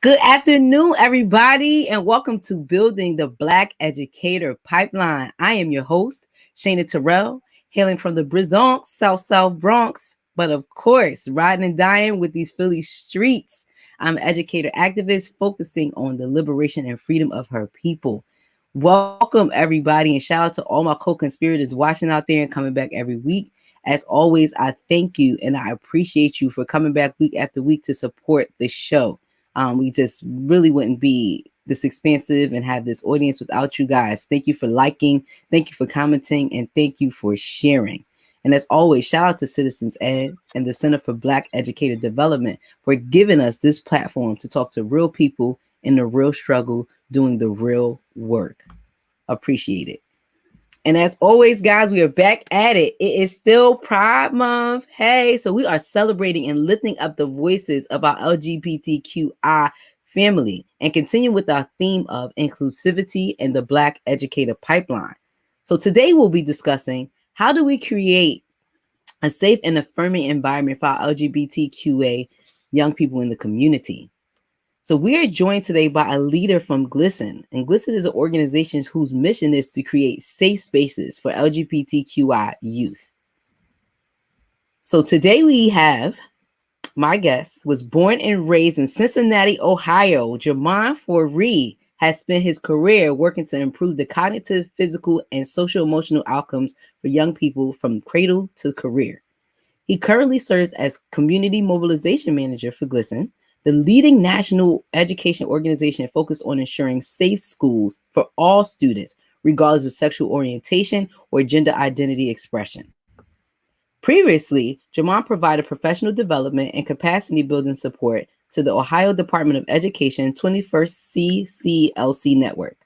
Good afternoon, everybody, and welcome to Building the Black Educator Pipeline. I am your host, Shana Terrell, hailing from the Brizonx, South Bronx, but of course, riding and dying with these Philly streets. I'm an educator activist focusing on the liberation and freedom of her people. Welcome, everybody, and shout out to all my co-conspirators watching out there and coming back every week. As always, I thank you and I appreciate you for coming back week after week to support the show. We just really wouldn't be this expansive and have this audience without you guys. Thank you for liking, thank you for commenting, and thank you for sharing. And as always, shout out to Citizens Ed and the Center for Black Educator Development for giving us this platform to talk to real people in the real struggle, doing the real work. Appreciate it. And as always, guys, we are back at it. It is still Pride Month. Hey, so we are celebrating and lifting up the voices of our LGBTQI family and continue with our theme of inclusivity and the Black Educator Pipeline. So today we'll be discussing how do we create a safe and affirming environment for our LGBTQA young people in the community. So we are joined today by a leader from GLSEN, and GLSEN is an organization whose mission is to create safe spaces for LGBTQI youth. So today we have my guest, was born and raised in Cincinnati, Ohio. Jamond Foree has spent his career working to improve the cognitive, physical, and social emotional outcomes for young people from cradle to career. He currently serves as Community Mobilization Manager for GLSEN, the leading national education organization focused on ensuring safe schools for all students, regardless of sexual orientation or gender identity expression. Previously, Jamond provided professional development and capacity building support to the Ohio Department of Education 21st CCLC network.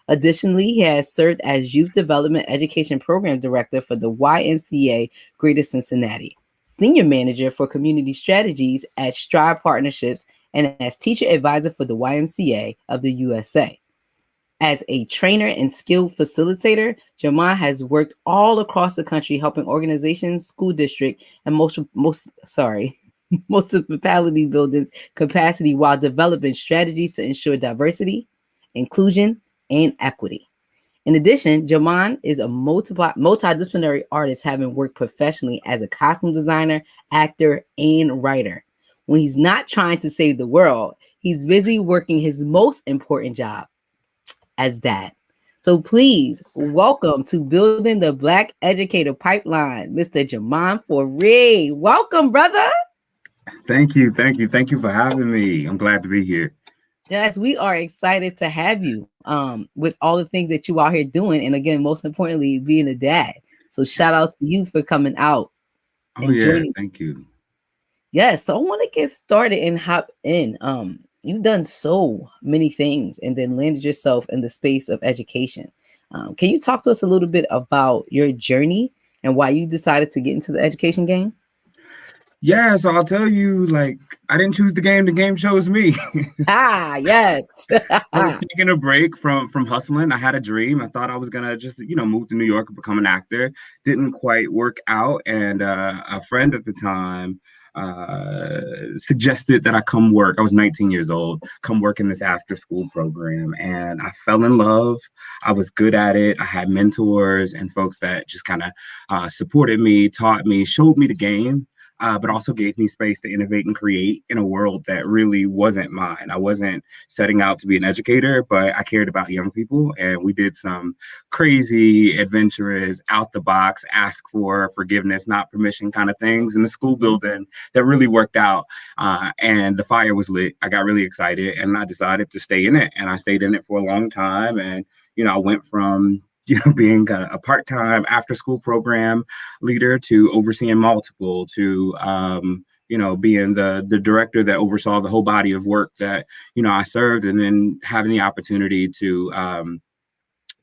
Additionally, he has served as Youth Development Education Program Director for the YMCA Greater Cincinnati, Senior Manager for Community Strategies at Stride Partnerships, and as Teacher Advisor for the YMCA of the USA. As a trainer and skilled facilitator, Jamond has worked all across the country helping organizations, school district, and most municipality buildings capacity while developing strategies to ensure diversity, inclusion, and equity. In addition, Jamond is a multidisciplinary artist, having worked professionally as a costume designer, actor, and writer. When he's not trying to save the world, he's busy working his most important job as dad. So please welcome to Building the Black Educator Pipeline, Mr. Jamond Foree. Welcome, brother. Thank you for having me. I'm glad to be here. Yes, we are excited to have you with all the things that you out here doing. And again, most importantly, being a dad. So shout out to you for coming out. Oh, yeah. Thank you. Yes. So I want to get started and hop in. You've done so many things and then landed yourself in the space of education. Can you talk to us a little bit about your journey and why you decided to get into the education game? Yeah, so I'll tell you, like, I didn't choose the game chose me. Yes. I was taking a break from hustling. I had a dream. I thought I was gonna just, move to New York and become an actor. Didn't quite work out. And a friend at the time suggested that I come work. I was 19 years old, come work in this after school program. And I fell in love. I was good at it. I had mentors and folks that just kind of supported me, taught me, showed me the game. But also gave me space to innovate and create in a world that really wasn't mine. I wasn't setting out to be an educator, but I cared about young people. And we did some crazy, adventurous, out the box, ask for forgiveness, not permission kind of things in the school building that really worked out. And the fire was lit. I got really excited and I decided to stay in it. And I stayed in it for a long time. And, I went from being kind of a part-time after-school program leader to overseeing multiple, to being the director that oversaw the whole body of work that I served, and then having the opportunity to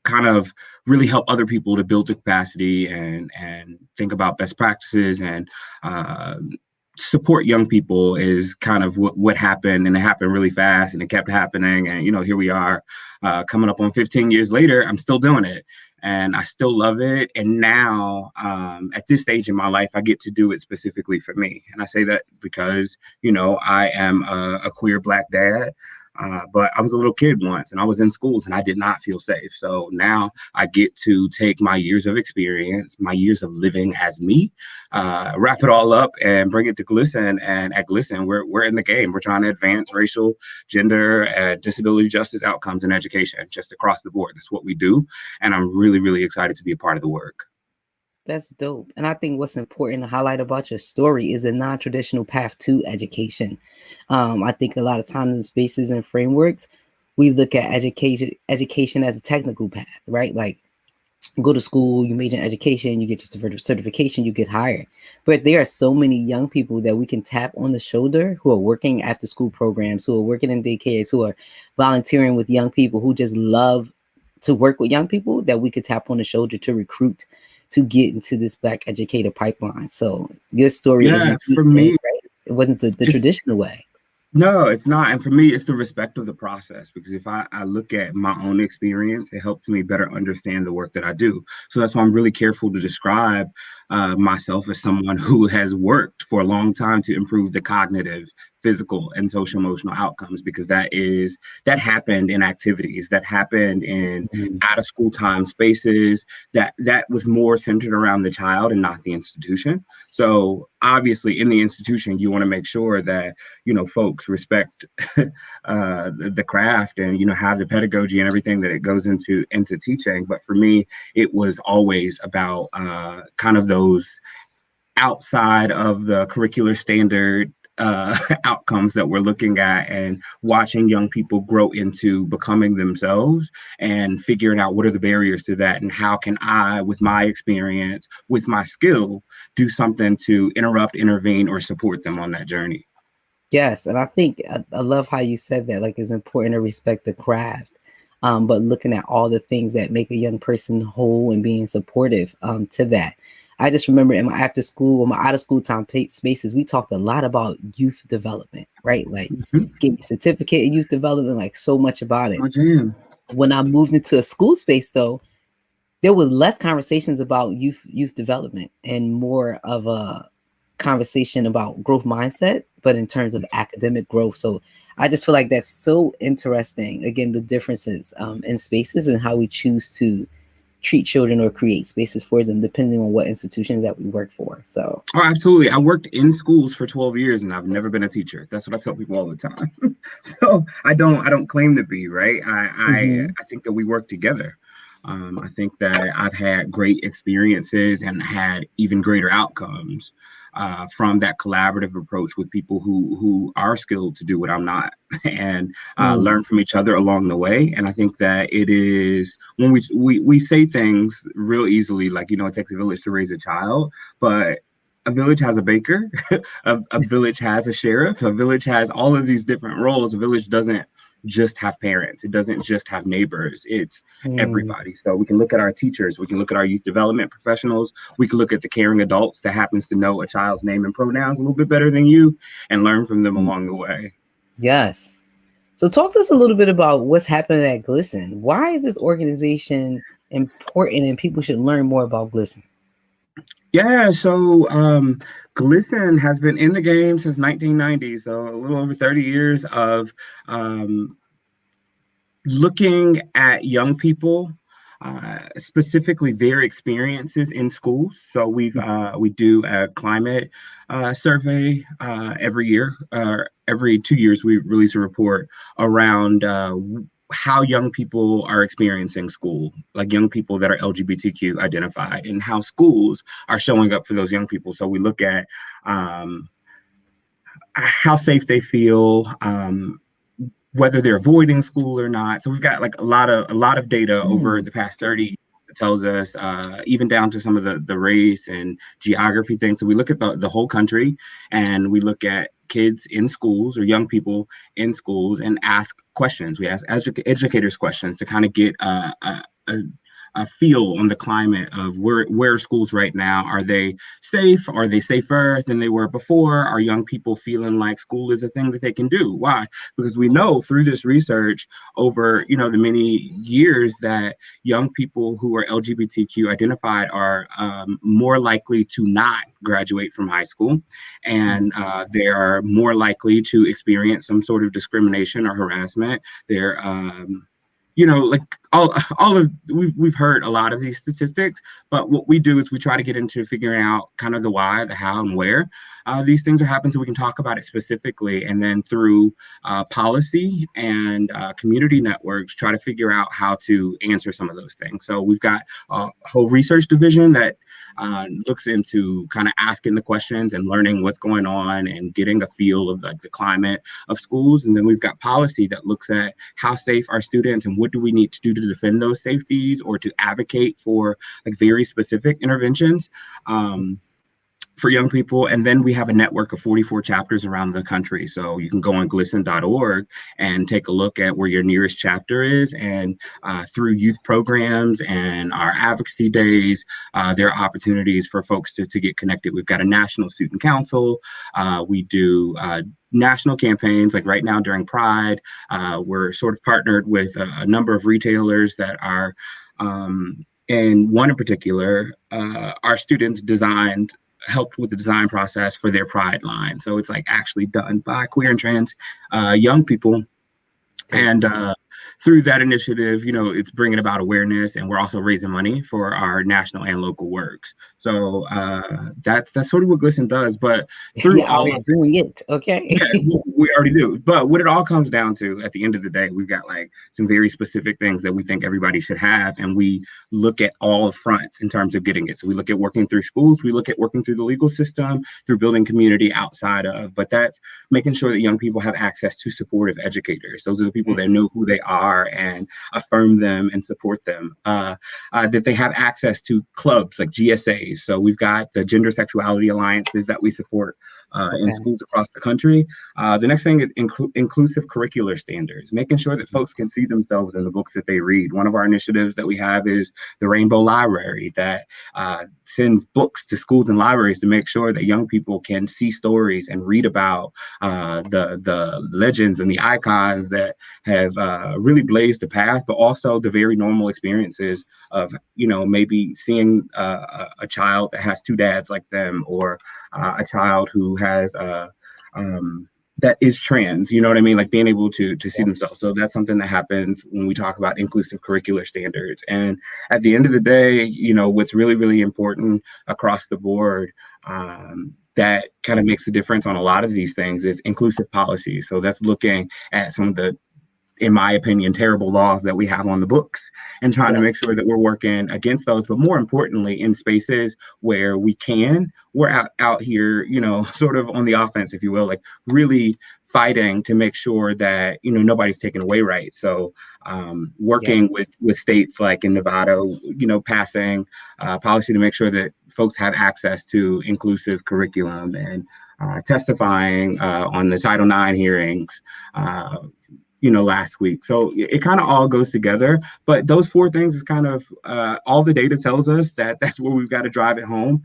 kind of really help other people to build the capacity and think about best practices and uh, support young people is kind of what happened, and it happened really fast and it kept happening, and here we are, coming up on 15 years later. I'm still doing it and I still love it. And now, at this stage in my life, I get to do it specifically for me. And I say that because I am a queer Black dad. But I was a little kid once and I was in schools and I did not feel safe. So now I get to take my years of experience, my years of living as me, wrap it all up and bring it to GLSEN. And at GLSEN, we're in the game. We're trying to advance racial, gender, and disability justice outcomes in education just across the board. That's what we do. And I'm really, really excited to be a part of the work. That's dope. And I think what's important to highlight about your story is a non-traditional path to education. I think a lot of times in spaces and frameworks, we look at education as a technical path, right? Like, go to school, you major in education, you get your certification, you get hired. But there are so many young people that we can tap on the shoulder who are working after school programs, who are working in daycares, who are volunteering with young people, who just love to work with young people, that we could tap on the shoulder to recruit to get into this Black educator pipeline. So your story is Yeah, unique, for me, right? It wasn't the traditional way. no, it's not. And for me, it's the respect of the process, because if I look at my own experience, it helps me better understand the work that I do. So that's why I'm really careful to describe myself as someone who has worked for a long time to improve the cognitive, physical, and social emotional outcomes, because that happened in activities, that happened in out of school time spaces, that was more centered around the child and not the institution. So obviously in the institution, you want to make sure that folks respect the craft and have the pedagogy and everything that it goes into teaching. But for me, it was always about kind of those outside of the curricular standard outcomes that we're looking at, and watching young people grow into becoming themselves and figuring out what are the barriers to that, and how can I, with my experience, with my skill, do something to interrupt, intervene, or support them on that journey. Yes, and I think I love how you said that. Like, it's important to respect the craft, but looking at all the things that make a young person whole and being supportive to that. I just remember in my after school or my out of school time spaces, we talked a lot about youth development, right? Like, Mm-hmm. getting a certificate in youth development, like so much about That's it. my jam. When I moved into a school space, though, there was less conversations about youth development and more of a conversation about growth mindset, but in terms of academic growth. So I just feel like that's so interesting. Again, the differences in spaces and how we choose to treat children or create spaces for them, depending on what institutions that we work for. So, Oh, absolutely. I worked in schools for 12 years and I've never been a teacher. That's what I tell people all the time. So I don't claim to be, right. I think that we work together. I think that I've had great experiences and had even greater outcomes from that collaborative approach with people who are skilled to do what I'm not, and learn from each other along the way. And I think that it is when we say things real easily, like it takes a village to raise a child, but a village has a baker, a village has a sheriff, a village has all of these different roles. A village doesn't just have parents, it doesn't just have neighbors, it's everybody. So we can look at our teachers, we can look at our youth development professionals, we can look at the caring adults that happens to know a child's name and pronouns a little bit better than you, and learn from them along the way. Yes. So talk to us a little bit about what's happening at GLSEN. Why is this organization important and people should learn more about GLSEN? Yeah, so GLSEN has been in the game since 1990, so a little over 30 years of looking at young people, specifically their experiences in schools. So we do a climate survey every year. Every 2 years, we release a report around how young people are experiencing school, like young people that are LGBTQ identified, and how schools are showing up for those young people. So we look at how safe they feel, whether they're avoiding school or not. So we've got like a lot of data over the past 30 that tells us, even down to some of the race and geography things. So we look at the whole country, and we look at kids in schools or young people in schools and ask questions. We ask educators questions to kind of get a feel on the climate of where schools right now. Are they safe? Are they safer than they were before? Are young people feeling like school is a thing that they can do? Why? Because we know through this research over the many years that young people who are LGBTQ identified are more likely to not graduate from high school, and they are more likely to experience some sort of discrimination or harassment. They're like all of we've heard a lot of these statistics, but what we do is we try to get into figuring out kind of the why, the how, and where these things are happening, so we can talk about it specifically, and then through policy and community networks, try to figure out how to answer some of those things. So we've got a whole research division that looks into kind of asking the questions and learning what's going on and getting a feel of like the climate of schools. And then we've got policy that looks at how safe are students and what do we need to do to defend those safeties or to advocate for like very specific interventions. For young people. And then we have a network of 44 chapters around the country. So you can go on GLSEN.org and take a look at where your nearest chapter is. And through youth programs and our advocacy days, there are opportunities for folks to get connected. We've got a national student council. We do national campaigns, like right now during Pride. We're sort of partnered with a number of retailers that are, and one in particular, our students helped with the design process for their Pride line. So it's like actually done by queer and trans young people. And through that initiative, it's bringing about awareness, and we're also raising money for our national and local works. So that's sort of what GLSEN does. But through all of doing it, okay. Yeah, we already do. But what it all comes down to, at the end of the day, we've got like some very specific things that we think everybody should have, and we look at all fronts in terms of getting it. So we look at working through schools, we look at working through the legal system, through building community outside of. But that's making sure that young people have access to supportive educators. Those are the people that know who they are and affirm them and support them. That they have access to clubs like GSAs. So we've got the gender sexuality alliances that we support in schools across the country. The next thing is inclusive curricular standards, making sure that folks can see themselves in the books that they read. One of our initiatives that we have is the Rainbow Library that sends books to schools and libraries to make sure that young people can see stories and read about the legends and the icons that have really blazed the path, but also the very normal experiences of, maybe seeing a child that has two dads like them, or a child who has that is trans, you know what I mean? Like being able to see themselves. So that's something that happens when we talk about inclusive curricular standards. And at the end of the day, what's really, really important across the board, that kind of makes a difference on a lot of these things, is inclusive policy. So that's looking at some of the, in my opinion, terrible laws that we have on the books and trying to make sure that we're working against those. But more importantly, in spaces where we can, we're out here, sort of on the offense, if you will, like really fighting to make sure that, nobody's taken away rights. So working with states like in Nevada, passing policy to make sure that folks have access to inclusive curriculum, and testifying on the Title IX hearings, last week. So it kind of all goes together. But those four things is kind of all the data tells us that that's where we've got to drive it home.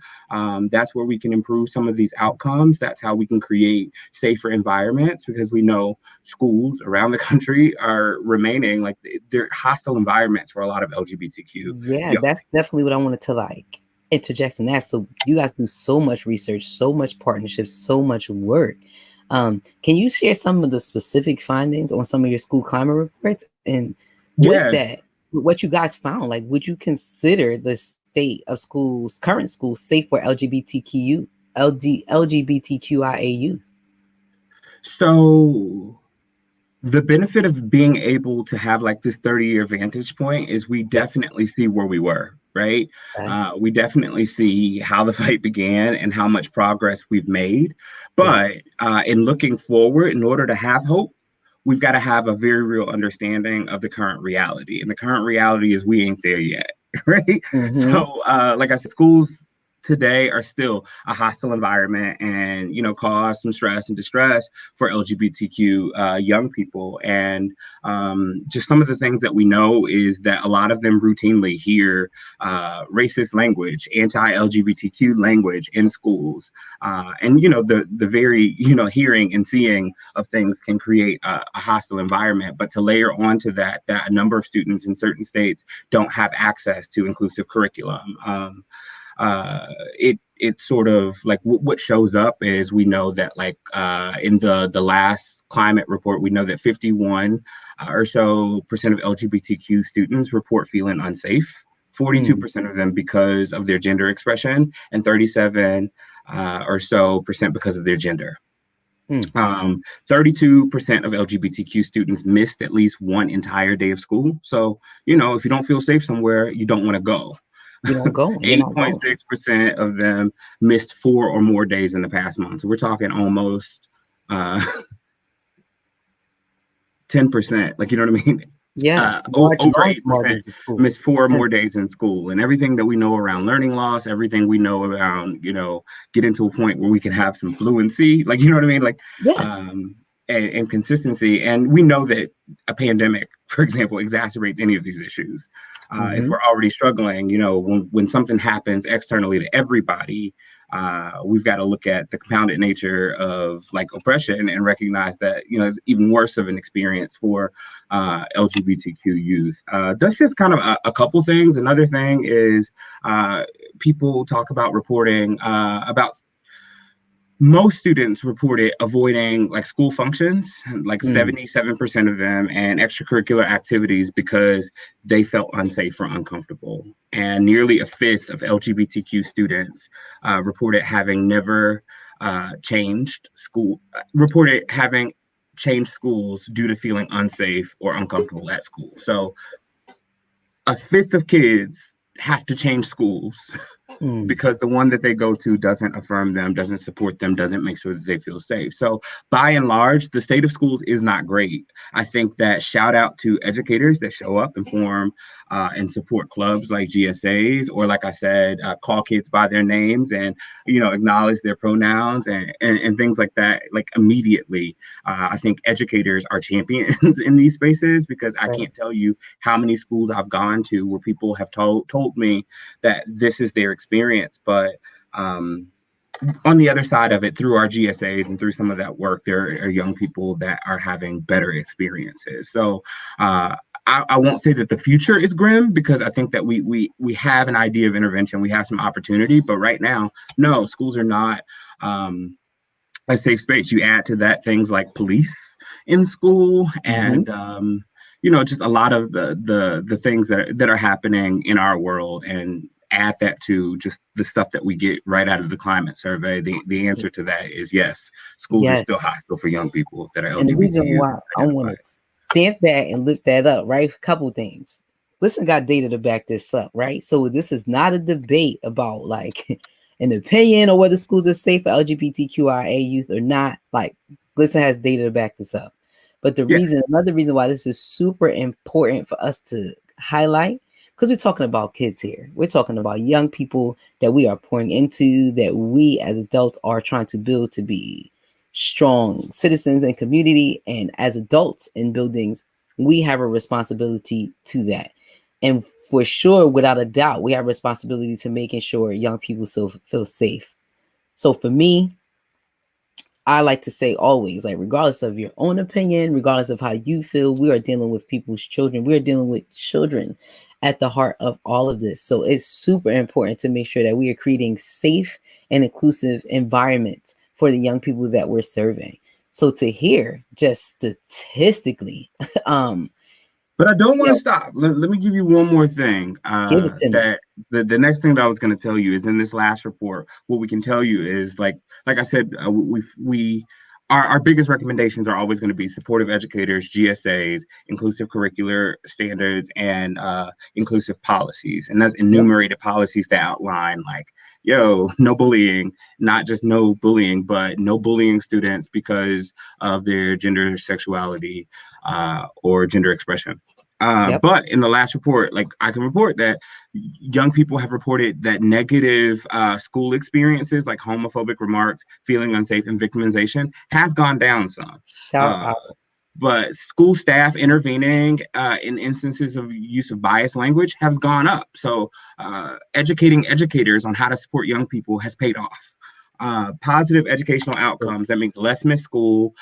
That's where we can improve some of these outcomes. That's how we can create safer environments, because we know schools around the country are remaining like they're hostile environments for a lot of LGBTQ. Yeah, that's definitely what I wanted to interject in that. So you guys do so much research, so much partnerships, so much work. Can you share some of the specific findings on some of your school climate reports? And with that, what you guys found, like, would you consider the state of schools, current schools, safe for LGBTQIA youth? So the benefit of being able to have like this 30-year vantage point is we definitely see where we were, right? We definitely see how the fight began and how much progress we've made. But in looking forward, in order to have hope, we've got to have a very real understanding of the current reality. And the current reality is we ain't there yet, right? So like I said, schools today are still a hostile environment and, cause some stress and distress for LGBTQ young people. And just some of the things that we know is that a lot of them routinely hear racist language, anti-LGBTQ language in schools. And, the very, hearing and seeing of things can create a hostile environment. But to layer onto that a number of students in certain states don't have access to inclusive curriculum. It sort of like what shows up is we know that like in the last climate report, we know that 51 or so percent of LGBTQ students report feeling unsafe. 42% of them because of their gender expression, and 37 or so percent because of their gender. 32% of LGBTQ students missed at least one entire day of school. So, if you don't feel safe somewhere, you don't want to go. You don't go. 8.6% of them missed 4 or more days in the past month. So we're talking almost 10%. Like, you know what I mean? Yes, over 8% missed 4 or more days in school. And everything that we know around learning loss, everything we know around, getting to a point where we can have some fluency, like, you know what I mean? Like, yes. And consistency. And we know that a pandemic, for example, exacerbates any of these issues. If we're already struggling, when something happens externally to everybody, we've got to look at the compounded nature of like oppression and recognize that, it's even worse of an experience for LGBTQ youth. That's just kind of a couple things. Another thing is people talk about reporting about most students reported avoiding like school functions, like 77% of them, and extracurricular activities because they felt unsafe or uncomfortable. And nearly a fifth of LGBTQ students reported having changed schools due to feeling unsafe or uncomfortable at school. So a fifth of kids have to change schools because the one that they go to doesn't affirm them, doesn't support them, doesn't make sure that they feel safe. So by and large, the state of schools is not great. I think that shout out to educators that show up and form and support clubs like GSAs, or like I said, call kids by their names and, acknowledge their pronouns and things like that, like immediately. I think educators are champions in these spaces because I can't tell you how many schools I've gone to where people have told me that this is their experience. But on the other side of it, through our GSAs and through some of that work, there are young people that are having better experiences. So I won't say that the future is grim because I think that we have an idea of intervention. We have some opportunity, but right now, no, schools are not a safe space. You add to that things like police in school and just a lot of the things that are happening in our world, and add that to just the stuff that we get right out of the climate survey. The answer to that is yes, schools are still hostile for young people that are LGBTQ. And the reason why I want to stamp that and lift that up, right? A couple things. LGLSEN got data to back this up, right? So this is not a debate about like an opinion or whether schools are safe for LGBTQIA youth or not. Like LGLSEN has data to back this up. But another reason why this is super important for us to highlight, because we're talking about kids here. We're talking about young people that we are pouring into, that we as adults are trying to build to be strong citizens and community. And as adults in buildings, we have a responsibility to that. And for sure, without a doubt, we have a responsibility to making sure young people still feel safe. So for me, I like to say always, like, regardless of your own opinion, regardless of how you feel, we are dealing with people's children. We are dealing with children at the heart of all of this. So it's super important to make sure that we are creating safe and inclusive environments for the young people that we're serving. So to hear just statistically, but I don't want to stop. Let me give you one more thing. Give it to me. The next thing that I was going to tell you is in this last report, what we can tell you is like I said, our biggest recommendations are always going to be supportive educators, GSAs, inclusive curricular standards, and inclusive policies. And that's enumerated policies that outline like, no bullying, not just no bullying, but no bullying students because of their gender, sexuality, or gender expression. Yep. But in the last report, like I can report that young people have reported that negative school experiences, like homophobic remarks, feeling unsafe, and victimization, has gone down some. Shout Uh, out. but school staff intervening in instances of use of biased language has gone up. So educating educators on how to support young people has paid off. Positive educational outcomes, that means less missed school,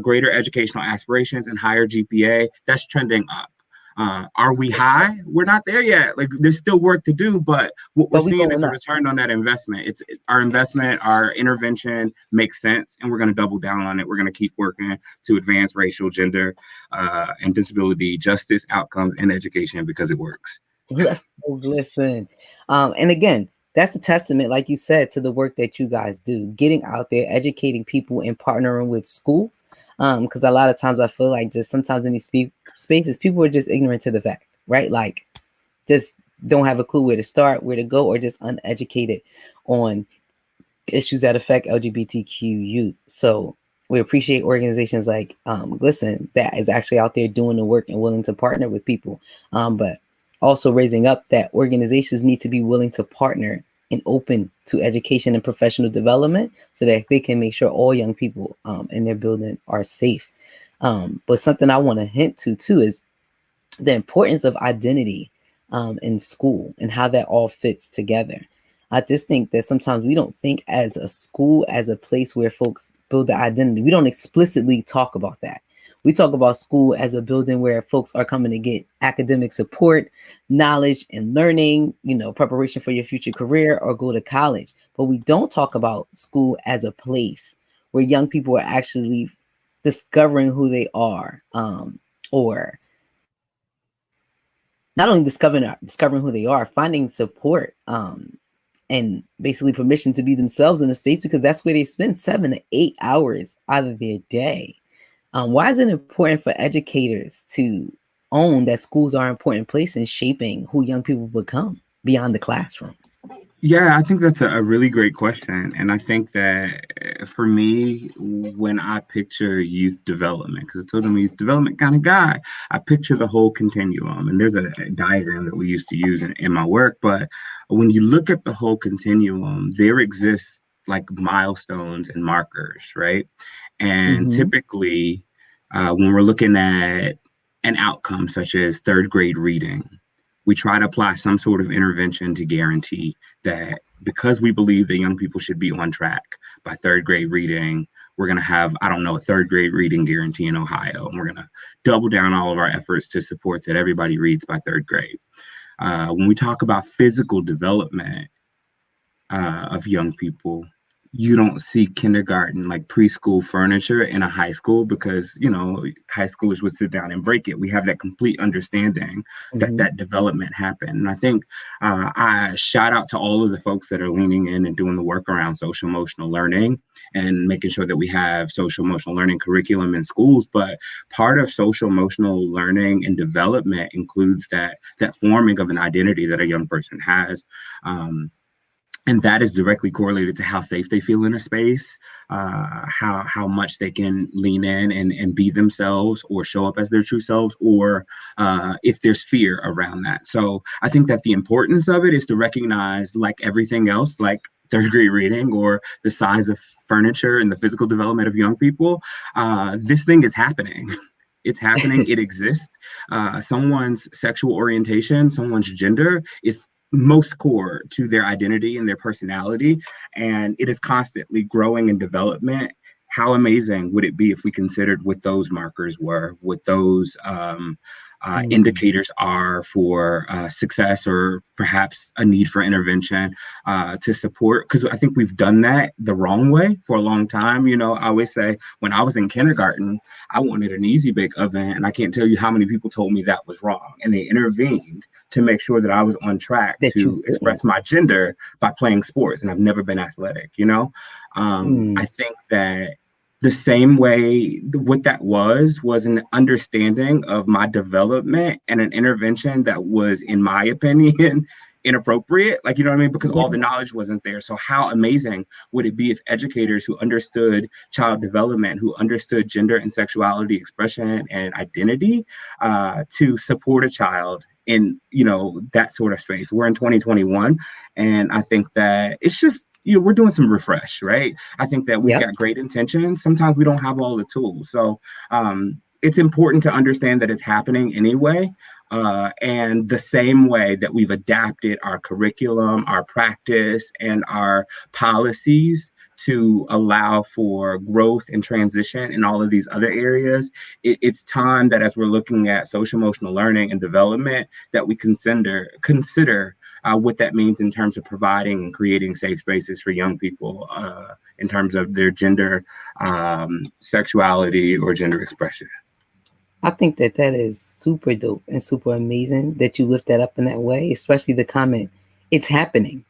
greater educational aspirations, and higher GPA, that's trending up. Are we high? We're not there yet. Like there's still work to do, but what we're But we seeing is going a up. return on that investment. Our investment, our intervention makes sense, and we're going to double down on it. We're going to keep working to advance racial, gender, and disability justice outcomes in education because it works. Let's go GLSEN. And again, that's a testament, like you said, to the work that you guys do, getting out there, educating people, and partnering with schools. Because a lot of times I feel like just sometimes in these spaces, people are just ignorant to the fact, right? Like, just don't have a clue where to start, where to go, or just uneducated on issues that affect LGBTQ youth. So we appreciate organizations like GLSEN that is actually out there doing the work and willing to partner with people. But also raising up that organizations need to be willing to partner and open to education and professional development so that they can make sure all young people in their building are safe. But something I want to hint to too is the importance of identity in school and how that all fits together. I just think that sometimes we don't think as a school as a place where folks build their identity. We don't explicitly talk about that. We talk about school as a building where folks are coming to get academic support, knowledge and learning, preparation for your future career or go to college. But we don't talk about school as a place where young people are actually discovering who they are, or not only discovering who they are, finding support, and basically permission to be themselves in the space, because that's where they spend 7 to 8 hours out of their day. Why is it important for educators to own that schools are an important place in shaping who young people become beyond the classroom? Yeah, I think that's a really great question. And I think that for me, when I picture youth development, because I told I'm a youth development kind of guy, I picture the whole continuum. And there's a diagram that we used to use in my work. But when you look at the whole continuum, there exists like milestones and markers, right? And Mm-hmm. typically, when we're looking at an outcome such as third grade reading, we try to apply some sort of intervention to guarantee that, because we believe that young people should be on track by third grade reading, we're going to have, I don't know, a third grade reading guarantee in Ohio. And we're going to double down all of our efforts to support that everybody reads by third grade. When we talk about physical development of young people, you don't see kindergarten, like preschool furniture in a high school, because high schoolers would sit down and break it. We have that complete understanding that Mm-hmm. that development happened. And I think I shout out to all of the folks that are leaning in and doing the work around social emotional learning and making sure that we have social emotional learning curriculum in schools. But part of social emotional learning and development includes that forming of an identity that a young person has. And that is directly correlated to how safe they feel in a space, how much they can lean in and be themselves or show up as their true selves, or if there's fear around that. So I think that the importance of it is to recognize, like everything else, like third grade reading or the size of furniture and the physical development of young people, this thing is happening. It's happening. It exists. Someone's sexual orientation, someone's gender is most core to their identity and their personality, and it is constantly growing in development. How amazing would it be if we considered what those markers were, what those indicators are for success, or perhaps a need for intervention to support? Because I think we've done that the wrong way for a long time. I always say, when I was in kindergarten, I wanted an easy bake oven, and I can't tell you how many people told me that was wrong, and they intervened to make sure that I was on track That you to express my gender by playing sports. And I've never been athletic. I think that the same way, what that was an understanding of my development and an intervention that was, in my opinion, inappropriate, like, you know what I mean? Because all the Yes. knowledge wasn't there. So how amazing would it be if educators who understood child development, who understood gender and sexuality expression and identity, to support a child in, you know, that sort of space. We're in 2021, and I think that it's just, you know, we're doing some refresh, right? I think that we've Yep. got great intentions. Sometimes we don't have all the tools. So it's important to understand that it's happening anyway. And the same way that we've adapted our curriculum, our practice, and our policies to allow for growth and transition in all of these other areas, it's time that as we're looking at social emotional learning and development, that we consider what that means in terms of providing and creating safe spaces for young people in terms of their gender, sexuality, or gender expression. I think that that is super dope and super amazing that you lift that up in that way, especially the comment, it's happening,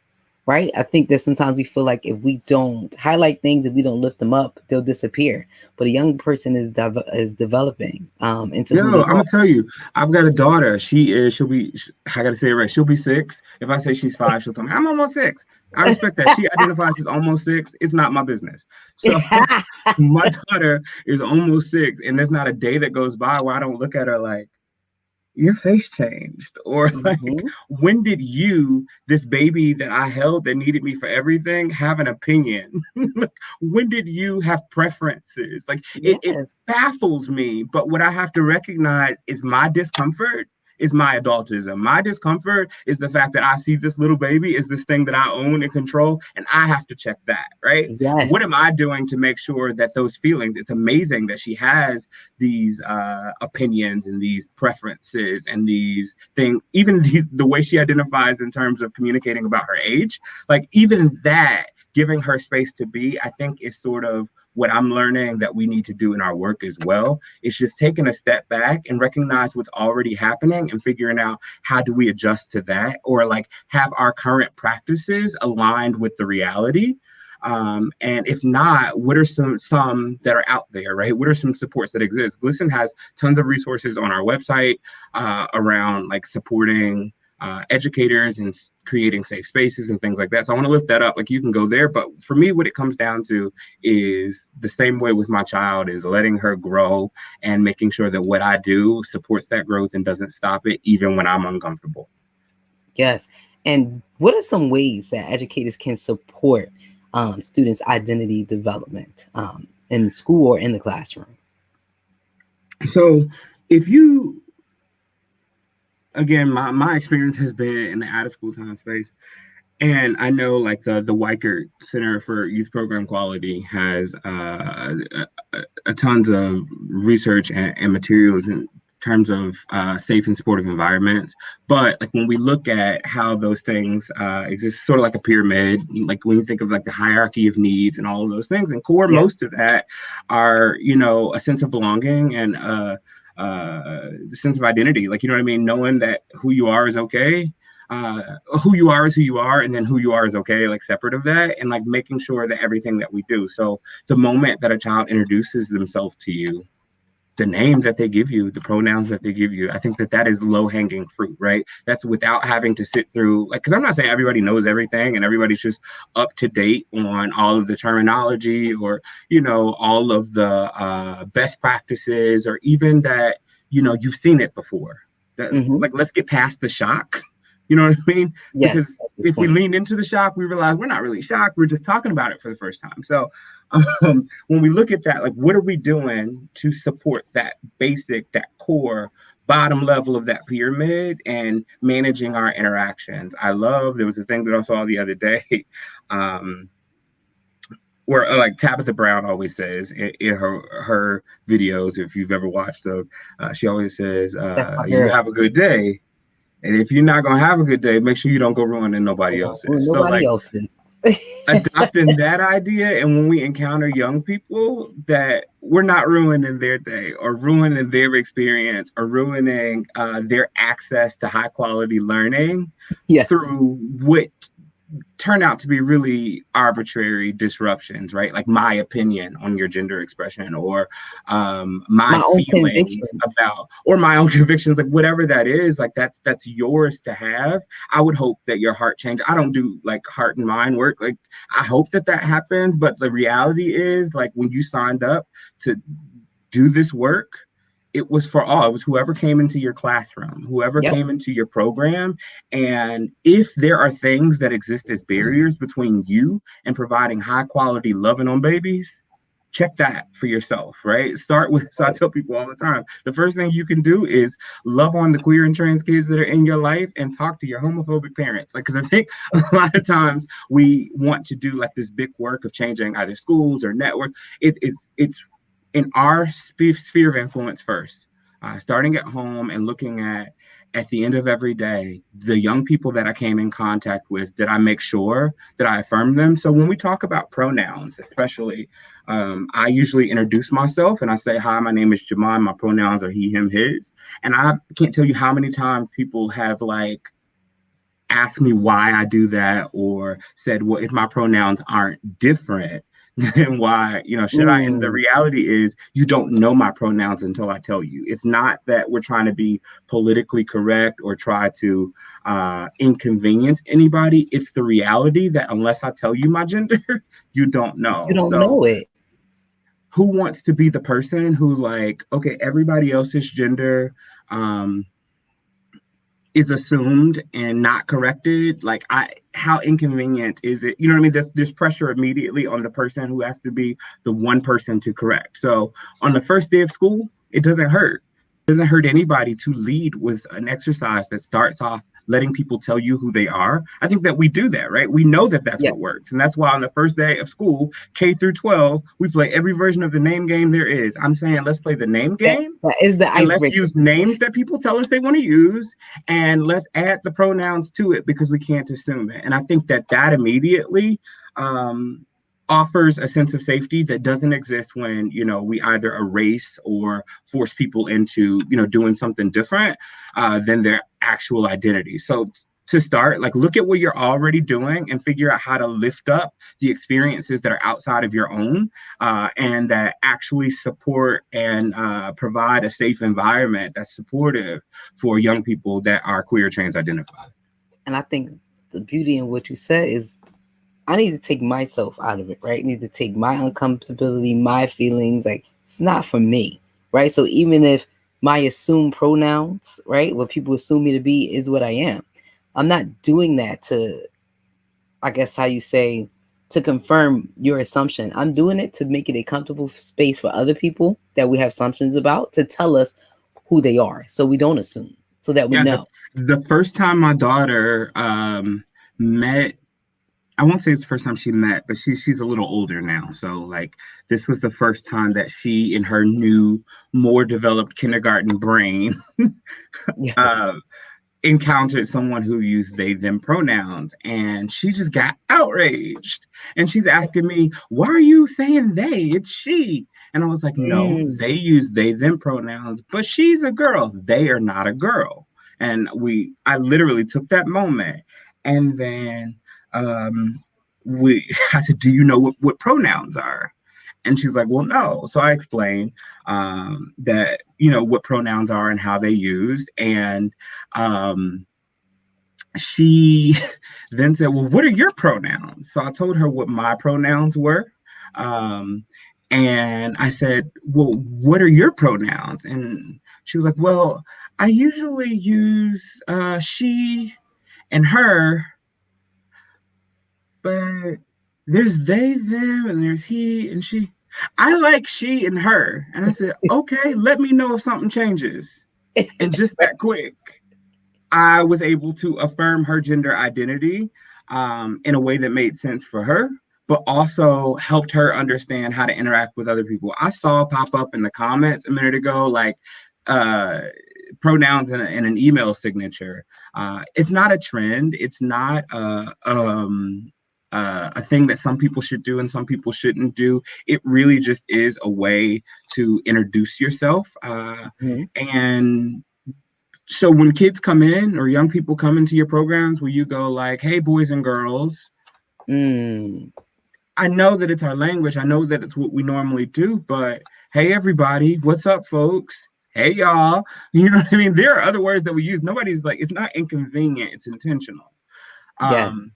right? I think that sometimes we feel like if we don't highlight things, if we don't lift them up, they'll disappear. But a young person is developing into who Yo, they I'm are. gonna tell you, I've got a daughter. I gotta say it right. She'll be 6. If I say she's 5, she'll tell me I'm almost 6. I respect that. She identifies as almost 6. It's not my business. So my daughter is almost 6, and there's not a day that goes by where I don't look at her like, your face changed, or like, Hmm. when did you, this baby that I held that needed me for everything, have an opinion? When did you have preferences? Like, it Yes, baffles me, but what I have to recognize is my discomfort is my adultism. My discomfort is the fact that I see this little baby as this thing that I own and control, and I have to check that, right? What am yes, I doing to make sure that those feelings, it's amazing that she has these opinions and these preferences and these things, even the way she identifies in terms of communicating about her age, like, even that, giving her space to be, I think, is sort of what I'm learning that we need to do in our work as well. It's just taking a step back and recognize what's already happening and figuring out how do we adjust to that, or like have our current practices aligned with the reality. And if not, what are some that are out there, right? What are some supports that exist? GLSEN has tons of resources on our website around like supporting educators and creating safe spaces and things like that. So I want to lift that up. Like, you can go there, but for me, what it comes down to is the same way with my child, is letting her grow and making sure that what I do supports that growth and doesn't stop it, even when I'm uncomfortable. yes. And what are some ways that educators can support students' identity development in school or in the classroom? So if you, again, my experience has been in the out of school time space. And I know, like, the Weicker Center for Youth Program Quality has a tons of research and materials in terms of safe and supportive environments. But like, when we look at how those things exist, sort of like a pyramid, like when you think of like the hierarchy of needs and all of those things, and core Yeah. most of that are, you know, a sense of belonging and the sense of identity. Like, you know what I mean? Knowing that who you are is okay, uh, who you are is who you are, and then who you are is okay, like separate of that, and like making sure that everything that we do. So the moment that a child introduces themselves to you, the name that they give you, the pronouns that they give you, I think that that is low hanging fruit, right? That's without having to sit through, like, because I'm not saying everybody knows everything and everybody's just up to date on all of the terminology, or, you know, all of the best practices, or even that, you know, you've seen it before. That, Hmm. like, let's get past the shock. You know what I mean? Yes, Because at this if we point. lean into the shock, we realize we're not really shocked. We're just talking about it for the first time. So when we look at that, like, what are we doing to support that basic, that core bottom level of that pyramid, and managing our interactions? There was a thing that I saw the other day, um, where like Tabitha Brown always says in her videos, if you've ever watched them, she always says, That's my "You girl. have a good day." And if you're not gonna have a good day, make sure you don't go ruining nobody else's. So Nobody like, else did. adopting that idea, and when we encounter young people, that we're not ruining their day or ruining their experience or ruining their access to high quality learning Yes. through what turn out to be really arbitrary disruptions, right? Like my opinion on your gender expression, or my My own feelings convictions. about, or my own convictions, like whatever that is, like that's yours to have. I would hope that your heart change. I don't do like heart and mind work. Like I hope that that happens, but the reality is, like when you signed up to do this work, it was for all. It was whoever came into your classroom, whoever Yep. came into your program. And if there are things that exist as barriers between you and providing high quality loving on babies, check that for yourself, right? Start with, so I tell people all the time, the first thing you can do is love on the queer and trans kids that are in your life and talk to your homophobic parents. Like, because I think a lot of times we want to do like this big work of changing either schools or networks. It's in our sphere of influence first, starting at home and looking at the end of every day, the young people that I came in contact with, did I make sure that I affirmed them? So when we talk about pronouns, especially, I usually introduce myself and I say, hi, my name is Jamond. My pronouns are he, him, his. And I can't tell you how many times people have like asked me why I do that, or said, well, if my pronouns aren't different, then why, should I? And the Mm, reality is, you don't know my pronouns until I tell you. It's not that we're trying to be politically correct or try to inconvenience anybody. It's the reality that unless I tell you my gender, you don't you know. don't So know it. who wants to be the person who, like, okay, everybody else's gender um, is assumed and not corrected? Like, how inconvenient is it? You know what I mean? There's pressure immediately on the person who has to be the one person to correct. So on the first day of school, it doesn't hurt. It doesn't hurt anybody to lead with an exercise that starts off letting people tell you who they are. I think that we do that, right? We know that that's Yep. what works. And that's why on the first day of school, K through 12, we play every version of the name game there is. I'm saying, let's play the name That game, that is the and let's icebreaker. use names that people tell us they want to use, and let's add the pronouns to it because we can't assume it. And I think that that immediately um, offers a sense of safety that doesn't exist when we either erase or force people into doing something different than their actual identity. So to start, like, look at what you're already doing and figure out how to lift up the experiences that are outside of your own, and that actually support and provide a safe environment that's supportive for young people that are queer trans identified. And I think the beauty in what you said is I need to take myself out of it, right? I need to take my uncomfortability, my feelings. Like, it's not for me, right? So even if my assumed pronouns, right, what people assume me to be is what I am, I'm not doing that to, I guess, how you say, to confirm your assumption. I'm doing it to make it a comfortable space for other people that we have assumptions about to tell us who they are so we don't assume, so that we Yeah, know. the first time my daughter met, I won't say it's the first time she met, but she's a little older now. So like this was the first time that she, in her new, more developed kindergarten brain, Yes. uh, encountered someone who used they them pronouns, and she just got outraged, and she's asking me, why are you saying they, it's she? And I was like, no, Mm. they use they them pronouns, but she's a girl, they are not a girl. And I literally took that moment, and then we I said, do you know what pronouns are? And she's like, well, no. So I explained that, what pronouns are and how they use. And she then said, well, what are your pronouns? So I told her what my pronouns were. Um, and I said, well, what are your pronouns? And she was like, well, I usually use she and her, but there's they, them, and there's he and she. I like she and her. And I said, okay, let me know if something changes. And just that quick, I was able to affirm her gender identity in a way that made sense for her, but also helped her understand how to interact with other people. I saw pop up in the comments a minute ago, like, uh, pronouns in an email signature. It's not a trend. It's not a thing that some people should do and some people shouldn't do. It really just is a way to introduce yourself, Mhm. and So when kids come in or young people come into your programs, will you go like, hey, boys and girls, Mm, I know that it's our language. I know that it's what we normally do, but hey, everybody, what's up, folks? Hey, y'all. You know what I mean? There are other words that we use. Nobody's like, it's not inconvenient, it's intentional. yeah, Um,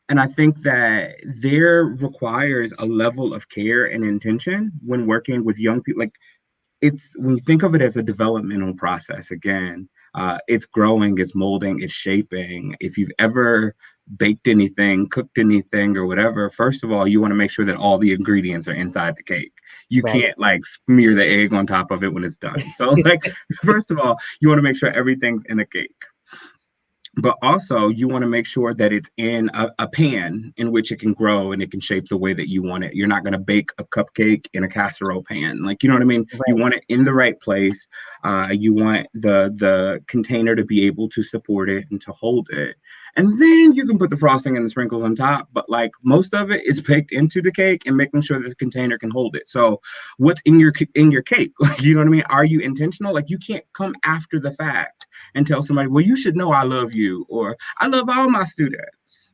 and I think that there requires a level of care and intention when working with young people. Like, it's when you think of it as a developmental process again, it's growing, it's molding, it's shaping. If you've ever baked anything, cooked anything, or whatever, first of all, you want to make sure that all the ingredients are inside the cake. You right. can't like smear the egg on top of it when it's done. So like, first of all, you want to make sure everything's in a cake, but also you want to make sure that it's in a pan in which it can grow and it can shape the way that you want it. You're not going to bake a cupcake in a casserole pan, like, you know what I mean? You Right. want it in the right place. You want the container to be able to support it and to hold it, and then you can put the frosting and the sprinkles on top. But like most of it is baked into the cake and making sure that the container can hold it. So what's in your cake? Like, you know what I mean? Are you intentional? Like, you can't come after the fact and tell somebody, well, you should know I love you, or I love all my students.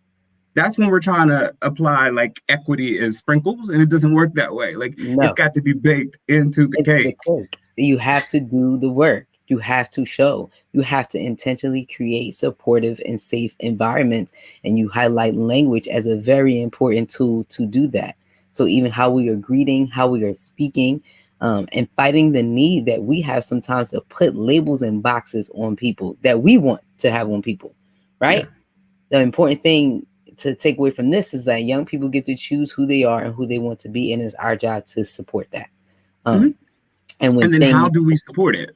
That's when we're trying to apply like equity as sprinkles, and it doesn't work that way. Like, it's No, got to be baked into the it's the cake. cake. You have to do the work. You have to show. You have to intentionally create supportive and safe environments. And you highlight language as a very important tool to do that. So even how we are greeting, how we are speaking, and fighting the need that we have sometimes to put labels and boxes on people that we want to have on people, Yeah. right? The important thing to take away from this is that young people get to choose who they are and who they want to be, and it's our job to support that. Mhm. Um, and when And then how things, do we support it?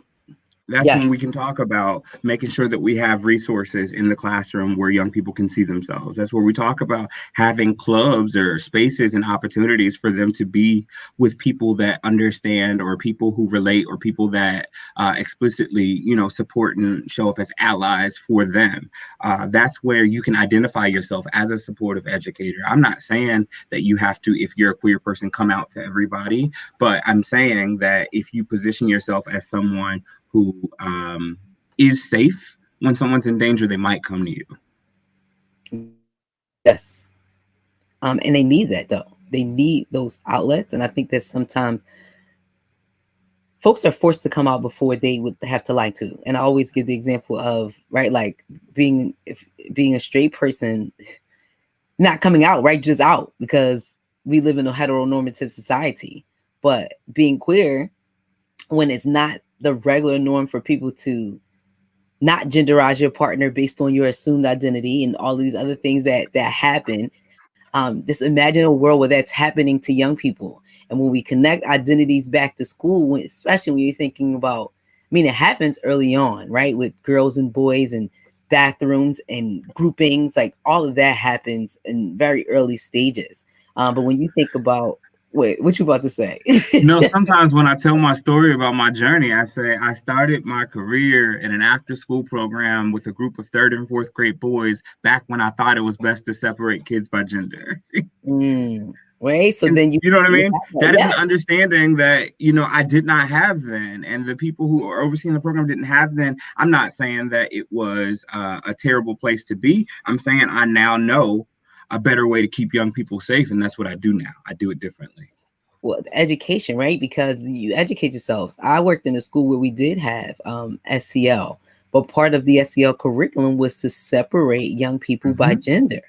That's when we can yes, talk about making sure that we have resources in the classroom where young people can see themselves. That's where we talk about having clubs or spaces and opportunities for them to be with people that understand, or people who relate, or people that explicitly, you know, support and show up as allies for them. That's where you can identify yourself as a supportive educator. I'm not saying that you have to, if you're a queer person, come out to everybody, but I'm saying that if you position yourself as someone who is safe, when someone's in danger, they might come to you. yes. And they need that though. They need those outlets. And I think that sometimes folks are forced to come out before they would have to like to. And I always give the example of, right, like being a straight person, not coming out, right, just out because we live in a heteronormative society. But being queer, when it's not the regular norm for people to not genderize your partner based on your assumed identity and all these other things that happen. Just imagine a world where that's happening to young people. And when we connect identities back to school, especially when you're thinking about, I mean, it happens early on, right? With girls and boys and bathrooms and groupings, like all of that happens in very early stages. But when you think about, wait, what you about to say? No, sometimes when I tell my story about my journey, I say I started my career in an after school program with a group of third and fourth grade boys back when I thought it was best to separate kids by gender. Right. So And then you know what I you mean? have that. That is an Yes. understanding that, you know, I did not have then. And the people who are overseeing the program didn't have then. I'm not saying that it was a terrible place to be. I'm saying I now know a better way to keep young people safe. And that's what I do now. I do it differently. Well, education, right? Because you educate yourselves. I worked in a school where we did have SEL, but part of the SEL curriculum was to separate young people by Mm-hmm. gender.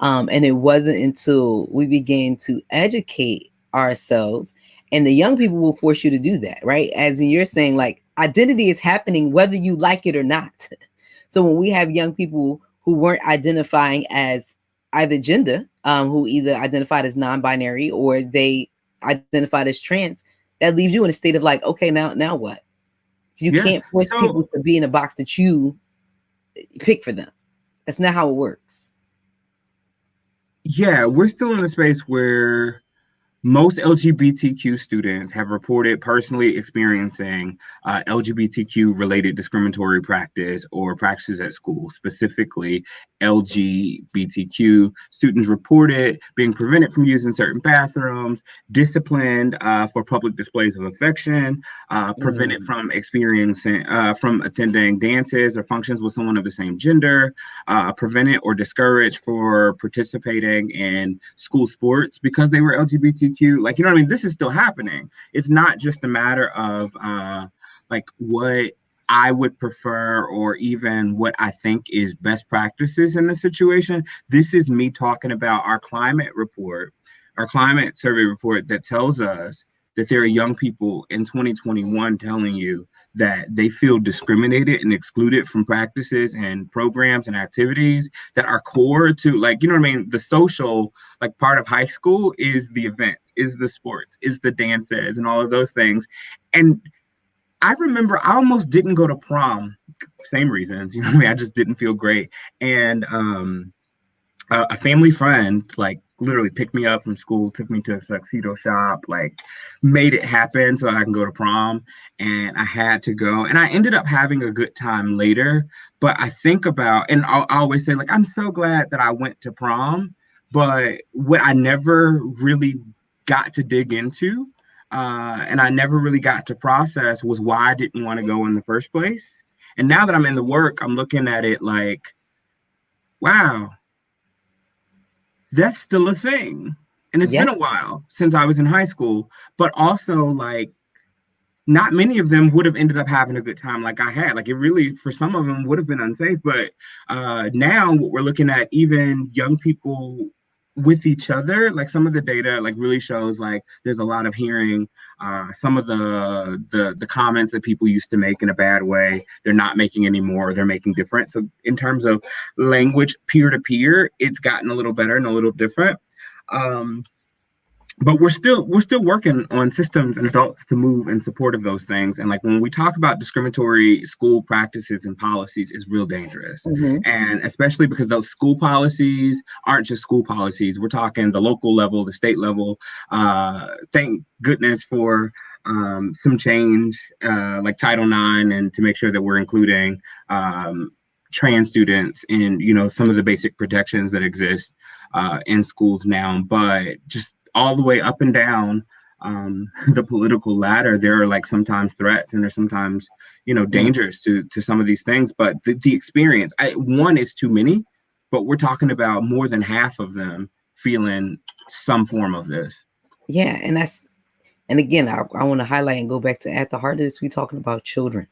And it wasn't until we began to educate ourselves, and the young people will force you to do that, right? As you're saying, like identity is happening whether you like it or not. So when we have young people who weren't identifying as either gender, who either identified as non-binary or they identified as trans, that leaves you in a state of like, okay, now what? You Yeah. can't force So, people to be in a box that you pick for them. That's not how it works. yeah, we're still in a space where most LGBTQ students have reported personally experiencing LGBTQ related discriminatory practice or practices at school. Specifically, LGBTQ students reported being prevented from using certain bathrooms, disciplined for public displays of affection, prevented from experiencing from attending dances or functions with someone of the same gender, prevented or discouraged for participating in school sports because they were LGBTQ. Like, you know what I mean? This is still happening. It's not just a matter of like what I would prefer or even what I think is best practices in this situation. This is me talking about our climate report, our climate survey report that tells us that there are young people in 2021 telling you that they feel discriminated and excluded from practices and programs and activities that are core to, like, you know what I mean? The social, like, part of high school is the events, is the sports, is the dances and all of those things. And I remember I almost didn't go to prom, same reasons, you know what I mean? I just didn't feel great. And a family friend like literally picked me up from school, took me to a tuxedo shop, like made it happen so I can go to prom. And I had to go. And I ended up having a good time later. But I think about, and I always say, like, I'm so glad that I went to prom. But what I never really got to dig into, and I never really got to process was why I didn't want to go in the first place. And now that I'm in the work, I'm looking at it like, wow, that's still a thing. And it's been Yeah. a while since I was in high school, but also like not many of them would have ended up having a good time like I had. Like it really, for some of them, would have been unsafe. But now what we're looking at, even young people with each other, like some of the data like really shows like there's a lot of hearing some of the comments that people used to make in a bad way they're not making anymore, they're making different. So in terms of language peer to peer, it's gotten a little better and a little different. um, but we're still working on systems and adults to move in support of those things. And like when we talk about discriminatory school practices and policies, is real dangerous. Mm-hmm. And especially because those school policies aren't just school policies, we're talking the local level, the state level. Thank goodness for some change like Title IX, and to make sure that we're including trans students in, you know, some of the basic protections that exist in schools now. But just all the way up and down the political ladder, there are like sometimes threats and there's sometimes, you know, dangers to some of these things. But the experience, one is too many, but we're talking about more than half of them feeling some form of this. Yeah, and again, I want to highlight and go back to at the heart of this, we talking about children.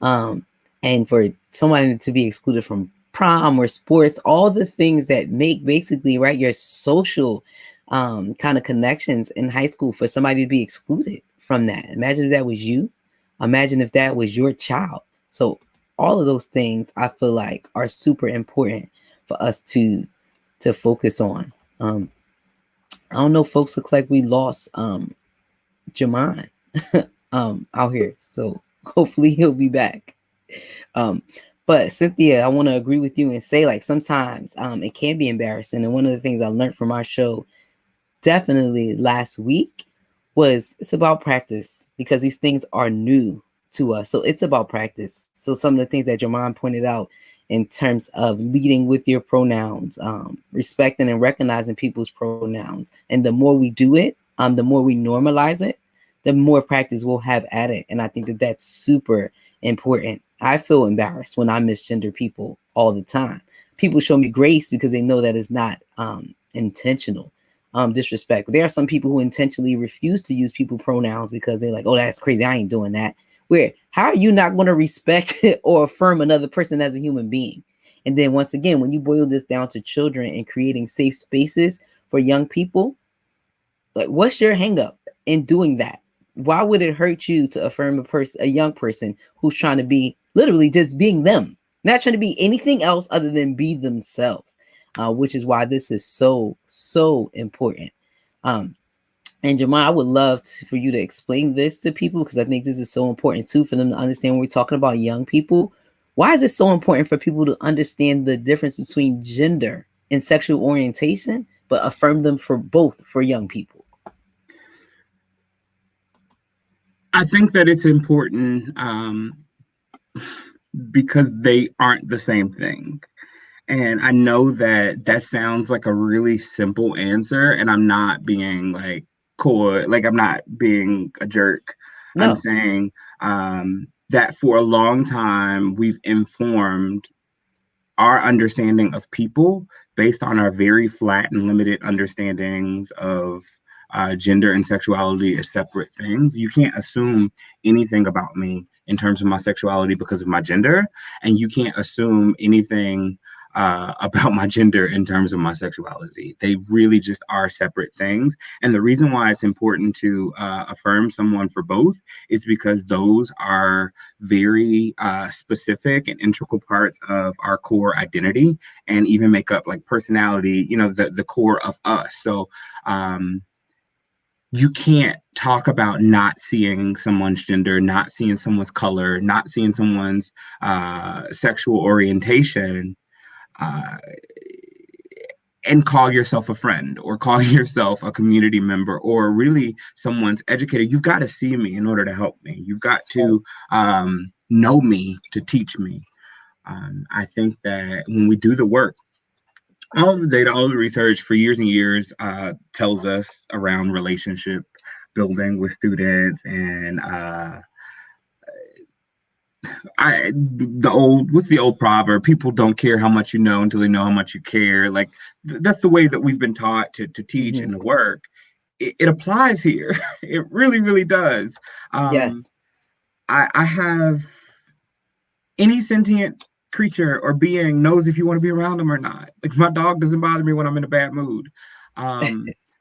Um, and for somebody to be excluded from prom or sports, all the things that make basically right your social kind of connections in high school, for somebody to be excluded from that. Imagine if that was you. Imagine if that was your child. So all of those things I feel like are super important for us to focus on. I don't know, folks. Looks like we lost Jamond out here. So hopefully he'll be back. Um, but Cynthia, I want to agree with you and say, like, sometimes it can be embarrassing. And one of the things I learned from our show definitely last week was it's about practice, because these things are new to us. So it's about practice. So some of the things that Jamond pointed out in terms of leading with your pronouns, respecting and recognizing people's pronouns. And the more we do it, the more we normalize it, the more practice we'll have at it. And I think that that's super important. I feel embarrassed when I misgender people all the time. People show me grace because they know that it's not intentional disrespect. But there are some people who intentionally refuse to use people pronouns because they're like, oh, that's crazy, I ain't doing that. Where, how are you not going to respect or affirm another person as a human being? And then once again, when you boil this down to children and creating safe spaces for young people, like, what's your hang up in doing that? Why would it hurt you to affirm a young person who's trying to be literally just being them, not trying to be anything else other than be themselves? Which is why this is so important. And Jamond, I would love for you to explain this to people, because I think this is so important too for them to understand when we're talking about young people. Why is it so important for people to understand the difference between gender and sexual orientation, but affirm them for both for young people? I think that it's important because they aren't the same thing. And I know that that sounds like a really simple answer, and I'm not being like coy, like I'm not being a jerk. I'm No. saying that for a long time we've informed our understanding of people based on our very flat and limited understandings of gender and sexuality as separate things. You can't assume anything about me in terms of my sexuality because of my gender, and you can't assume anything about my gender in terms of my sexuality. They really just are separate things. And the reason why it's important to affirm someone for both is because those are very specific and integral parts of our core identity and even make up like personality, you know, the core of us. So you can't talk about not seeing someone's gender, not seeing someone's color, not seeing someone's sexual orientation uh, and call yourself a friend or call yourself a community member or really someone's educator. You've got to see me in order to help me. You've got to know me to teach me. I think that when we do the work, all of the data, all the research for years and years tells us around relationship building with students and the old what's the old proverb, people don't care how much you know until they know how much you care. Like that's the way that we've been taught to teach Mm-hmm. and to work. It applies here. It really really does. um Yes. I have any sentient creature or being knows if you want to be around them or not. Like my dog doesn't bother me when I'm in a bad mood.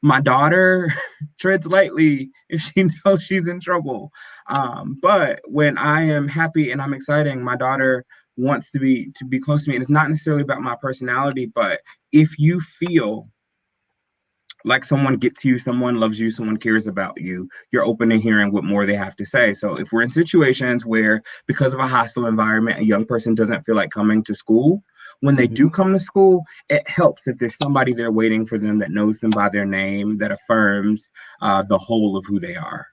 My daughter treads lightly if she knows she's in trouble. But when I am happy and I'm exciting, my daughter wants to be close to me. And it's not necessarily about my personality, but if you feel like someone gets you, someone loves you, someone cares about you, you're open to hearing what more they have to say. So if we're in situations where, because of a hostile environment, a young person doesn't feel like coming to school, when they Mm-hmm. do come to school, it helps if there's somebody there waiting for them that knows them by their name, that affirms the whole of who they are.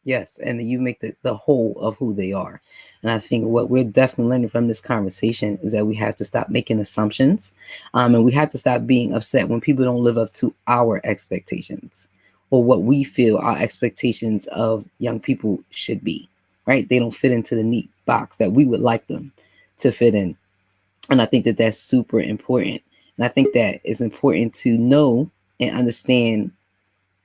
Yes, and you make the whole of who they are. And I think what we're definitely learning from this conversation is that we have to stop making assumptions, and we have to stop being upset when people don't live up to our expectations or what we feel our expectations of young people should be, right? They don't fit into the neat box that we would like them to fit in. And I think that that's super important. And I think that it's important to know and understand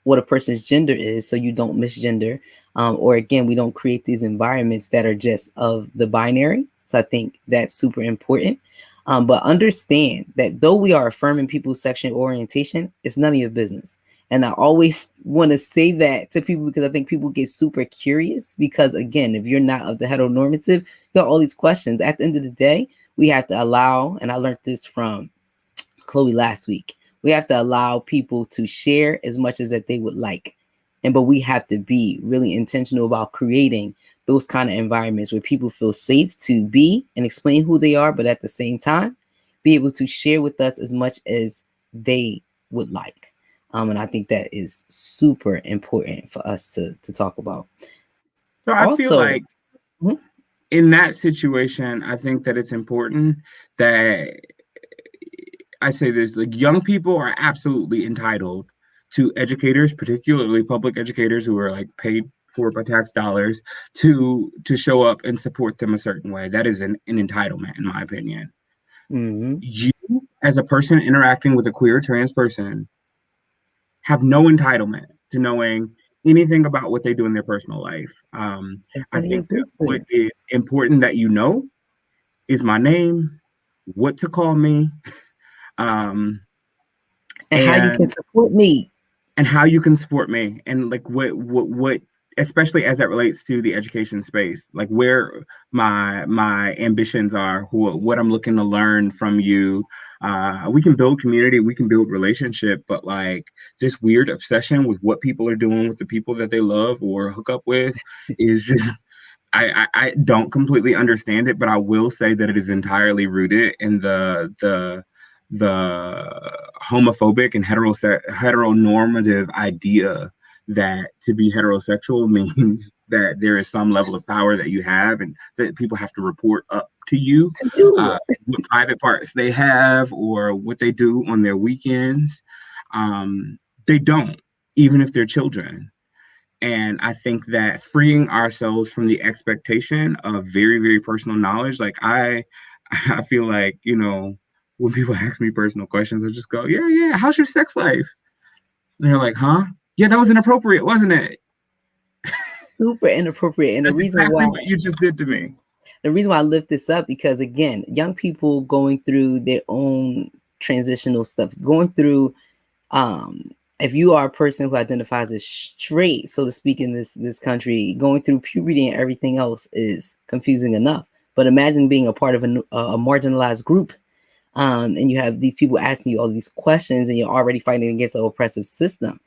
what a person's gender is so you don't misgender, or again we don't create these environments that are just of the binary. So I think that's super important. But understand that though we are affirming people's sexual orientation, it's none of your business. And I always want to say that to people because I think people get super curious because again, if you're not of the heteronormative, you got all these questions. At the end of the day, we have to allow, and I learned this from Chloe last week. We have to allow people to share as much as that they would like. And but we have to be really intentional about creating those kind of environments where people feel safe to be and explain who they are, but at the same time, be able to share with us as much as they would like. And I think that is super important for us to talk about. So I feel Also, like in that situation, I think that it's important that I say this, like young people are absolutely entitled to educators, particularly public educators who are like paid for by tax dollars to show up and support them a certain way. That is an entitlement, in my opinion. mm-hmm. You, as a person interacting with a queer trans person, have no entitlement to knowing anything about what they do in their personal life. It's I none of your think that what business. is important that you know is my name, what to call me, um, And how you can and support me. how you can support me and like what especially as that relates to the education space, like where my ambitions are, what I'm looking to learn from you. We can build community, we can build relationship, but like this weird obsession with what people are doing with the people that they love or hook up with is just I don't completely understand it, but I will say that it is entirely rooted in the homophobic and heteronormative idea that to be heterosexual means that there is some level of power that you have and that people have to report up to you, To you. what private parts they have or what they do on their weekends. They don't, even if they're children. And I think that freeing ourselves from the expectation of very, very personal knowledge, like I feel like, when people ask me personal questions, I just go, yeah, yeah, how's your sex life? And they're like, huh? Yeah, that was inappropriate, wasn't it? Super inappropriate. And That's exactly what you just did to me. the reason why I lift this up, because again, young people going through their own transitional stuff, going through, if you are a person who identifies as straight, so to speak, in this country, going through puberty and everything else is confusing enough. But imagine being a part of a marginalized group, and you have these people asking you all these questions, and you're already fighting against an oppressive system.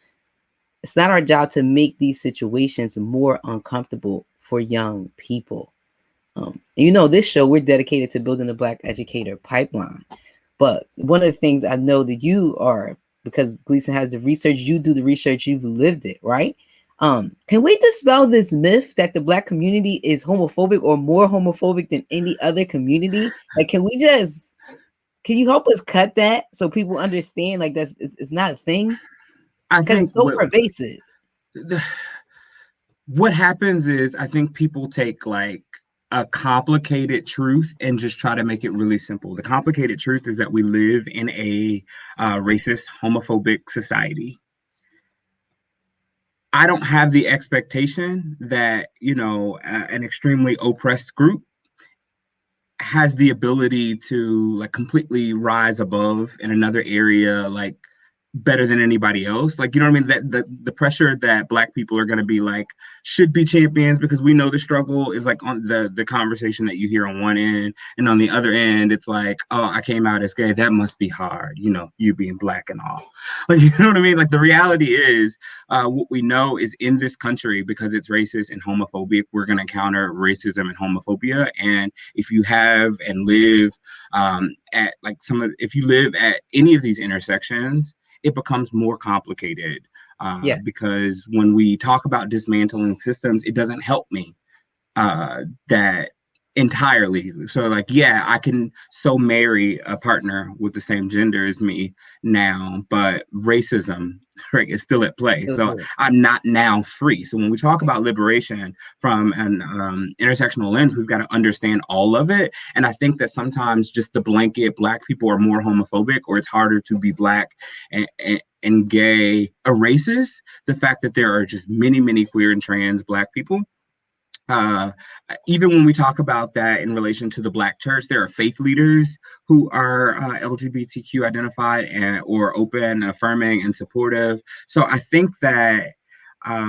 It's not our job to make these situations more uncomfortable for young people. This show, we're dedicated to building the Black educator pipeline. But one of the things I know that you are, because GLSEN has the research, you do the research, you've lived it, right? Can we dispel this myth that the Black community is homophobic or more homophobic than any other community? Like, can you help us cut that so people understand, like, it's not a thing? I Because think it's so pervasive. What happens is I think people take like a complicated truth and just try to make it really simple. The complicated truth is that we live in a racist, homophobic society. I don't have the expectation that, an extremely oppressed group has the ability to like completely rise above in another area, like better than anybody else. Like, you know what I mean? That the pressure that Black people are going to be like, should be champions because we know the struggle is like on the conversation that you hear on one end. And on the other end, it's like, oh, I came out as gay. That must be hard. You being Black and all. Like, you know what I mean? Like the reality is what we know is in this country, because it's racist and homophobic, we're going to counter racism and homophobia. And if you have and live if you live at any of these intersections, it becomes more complicated because when we talk about dismantling systems, it doesn't help me that entirely. So like, yeah, I can marry a partner with the same gender as me now, but racism, right, is still at play. So I'm not now free. So when we talk about liberation from an intersectional lens, we've got to understand all of it. And I think that sometimes just the blanket Black people are more homophobic, or it's harder to be Black and gay erases the fact that there are just many, many queer and trans Black people. Even when we talk about that in relation to the Black church, there are faith leaders who are LGBTQ identified or open and affirming and supportive. So I think that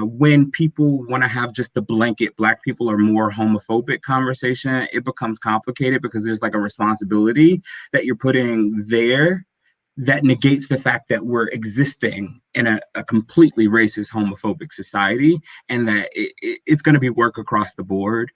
when people want to have just the blanket Black people are more homophobic conversation, it becomes complicated because there's like a responsibility that you're putting there that negates the fact that we're existing in a completely racist, homophobic society, and that it's going to be work across the board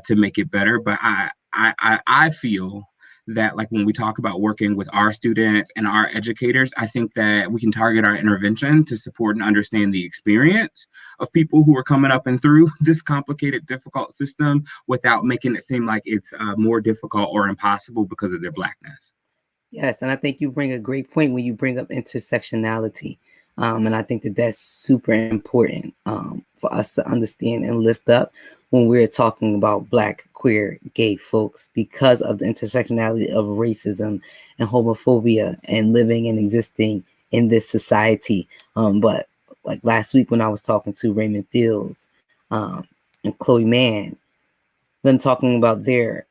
to make it better. But I feel that like when we talk about working with our students and our educators, I think that we can target our intervention to support and understand the experience of people who are coming up and through this complicated, difficult system without making it seem like it's more difficult or impossible because of their Blackness. Yes, and I think you bring a great point when you bring up intersectionality. And I think that that's super important for us to understand and lift up when we're talking about Black, queer, gay folks, because of the intersectionality of racism and homophobia and living and existing in this society. But like last week when I was talking to Raymond Fields and Chloe Mann, them talking about their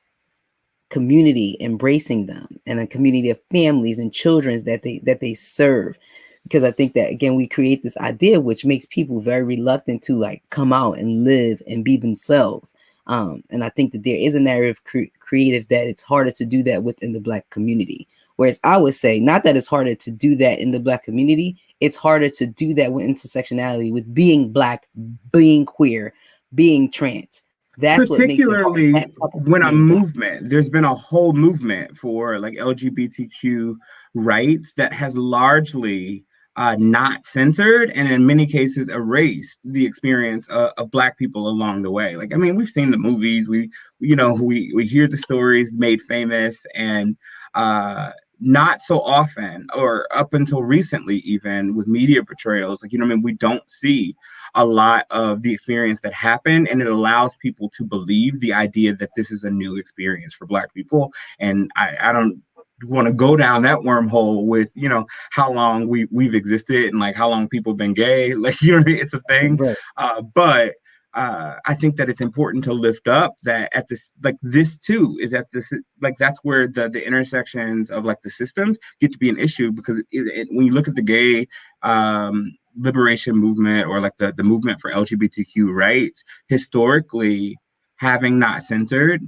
community embracing them and a community of families and children that they serve, because I think that again we create this idea which makes people very reluctant to like come out and live and be themselves, and I think that there is a narrative creative that it's harder to do that within the Black community, whereas I would say not that it's harder to do that in the Black community, it's harder to do that with intersectionality, with being Black, being queer, being trans. That's what makes it hard. Particularly when there's been a whole movement for like LGBTQ rights that has largely not censored, and in many cases erased the experience of Black people along the way. Like, I mean, we've seen the movies, we hear the stories made famous, and not so often, or up until recently, even with media portrayals, like, I mean, we don't see a lot of the experience that happened, and it allows people to believe the idea that this is a new experience for Black people. And I don't want to go down that wormhole with how long we've existed, and like how long people have been gay, like, it's a thing. Right. But I think that it's important to lift up that at this, like, this too is at this, like, that's where the intersections of like the systems get to be an issue, because when you look at the gay liberation movement, or like the movement for LGBTQ rights, historically, having not censored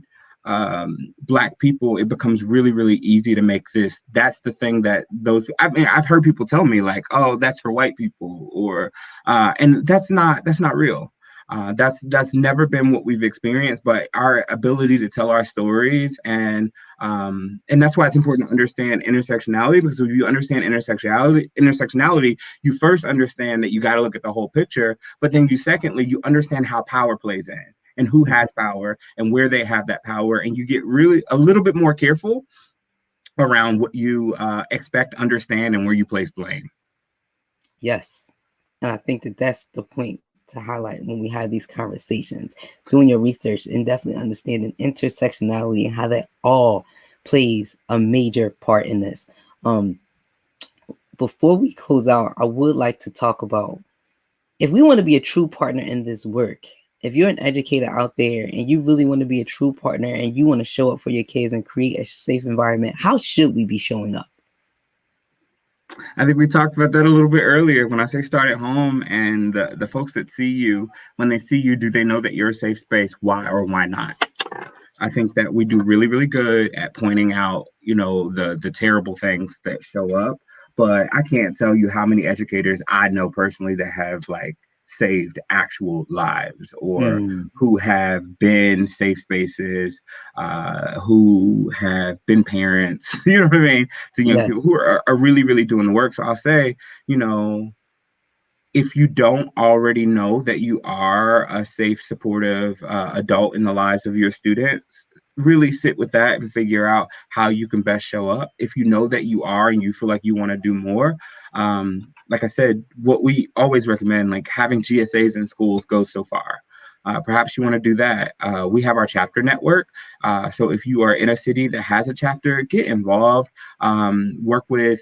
Black people, it becomes really, really easy to make this. That's the thing that I mean, I've heard people tell me like, "Oh, that's for white people," or and that's not real. That's never been what we've experienced, but our ability to tell our stories, and that's why it's important to understand intersectionality, because if you understand intersectionality, you first understand that you got to look at the whole picture, but then secondly, you understand how power plays in, and who has power and where they have that power, and you get really a little bit more careful around what you expect, understand, and where you place blame. Yes. And I think that that's the point to highlight when we have these conversations, doing your research and definitely understanding intersectionality and how that all plays a major part in this. Before we close out, I would like to talk about, if we want to be a true partner in this work, if you're an educator out there and you really want to be a true partner and you want to show up for your kids and create a safe environment, how should we be showing up? I think we talked about that a little bit earlier when I say start at home, and the folks that see you, when they see you, do they know that you're a safe space? Why or why not? I think that we do really, really good at pointing out, the terrible things that show up. But I can't tell you how many educators I know personally that have like saved actual lives, or who have been safe spaces, who have been parents, you know what I mean, to young Yes. people who are really, really doing the work. So I'll say, if you don't already know that you are a safe, supportive adult in the lives of your students, really sit with that and figure out how you can best show up. If you know that you are and you feel like you want to do more, like I said, what we always recommend, like having GSAs in schools goes so far. Perhaps you want to do that. We have our chapter network. So if you are in a city that has a chapter, get involved, work with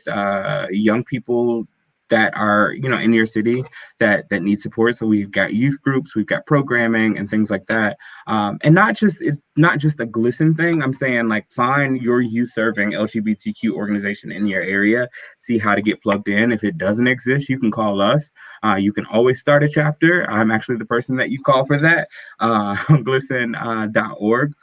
young people that are in your city that need support. So we've got youth groups, we've got programming and things like that, and it's not just a GLSEN thing. I'm saying, like, find your youth serving LGBTQ organization in your area, see how to get plugged in. If it doesn't exist, you can call us. You can always start a chapter. I'm actually the person that you call for that. GLSEN.org,